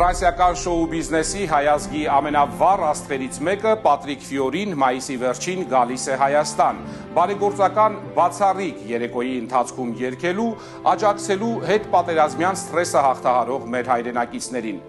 Ֆրանսիական շոու բիզնեսի հայազգի ամենավառ աստղերից մեկը Պատրիկ Ֆիորին մայիսի վերջին գալիս է Հայաստան, բարեգործական բացառիկ երեկոյի ընթացքում երգելու, աջակցելու հետպատերազմյան սթրեսը հաղթահարող մեր հայրենակիցներին։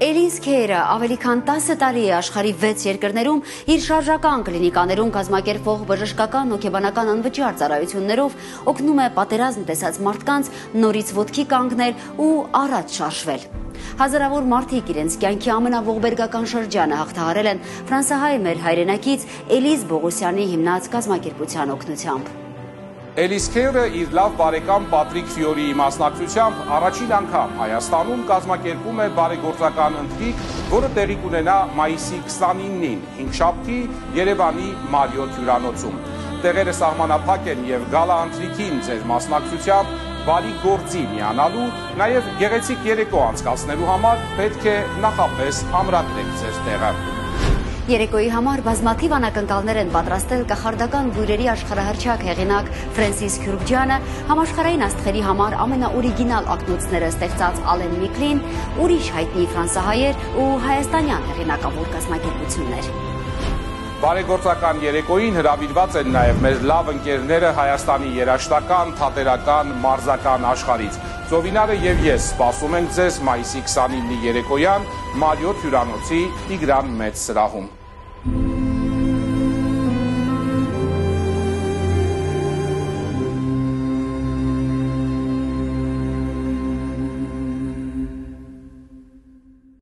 Էլիս Քեյրը ավելի քան 10 տարի է աշխարհի 6 երկրներում իր շարժական կլինիկաներում կազմակերպվող բժշկական հոգեբանական անվճար ծառայություններով օգնում է պատերազմ տեսած մարդկանց նորից ոտքի կանգնել ու առաջ շարժվել։ Հազարավոր մարդիկ իրենց կյանքի ամենաողբերգական շրջանը հաղթահարել են ֆրանսահայ մեր հայրենակից Էլիզ Բողոսյանի հիմնած կազմակերպության օգնությամբ։ Էլիս Քեյրը իր լավ բարեկամ Պատրիկ Ֆիորիի մասնակցությամբ առաջին անգամ Հայաստանում կազմակերպում է բարեգործական ընթրիք, որը տեղի կունենա մայիսի 29-ին, հինգշաբթի Երևանի Մարիոթ հյուրանոցում։ Տեղերը սահմանափակ են եւ գալա ընթրիքին ձեր մասնակցությամբ բարի գործի միանալու, նաեւ գեղեցիկ երեկո անցկացնելու համար պետք է նախապես ամրագրեք ձեր տեղը։ Երեկոյի համար բազմաթիվ անակնկալներ են պատրաստել կախարդական բույրերի աշխարհահռչակ հեղինակ Ֆրենսիս Քյուրքջյանը, համաշխարհային աստղերի համար ամենաօրիգինալ ակնոցները ստեղծած Ալեն Միկլին, ուրիշ հայտնի ֆրանսահայեր ու հայաստանյան հեղինակավոր կազմակերպություններ։ Բարեգործական երեկոյին հրավիրված են նաև մեր լավ ընկերները Հայաստանի երաժշտական, թատերական, մարզական աշխարհից։ Ծովինարը եւ ես սպասում ենք ձեզ մայիսի 29-ի երեկոյան Մարիոթ հյուրանոցի Տիգրան մեծ սրահում։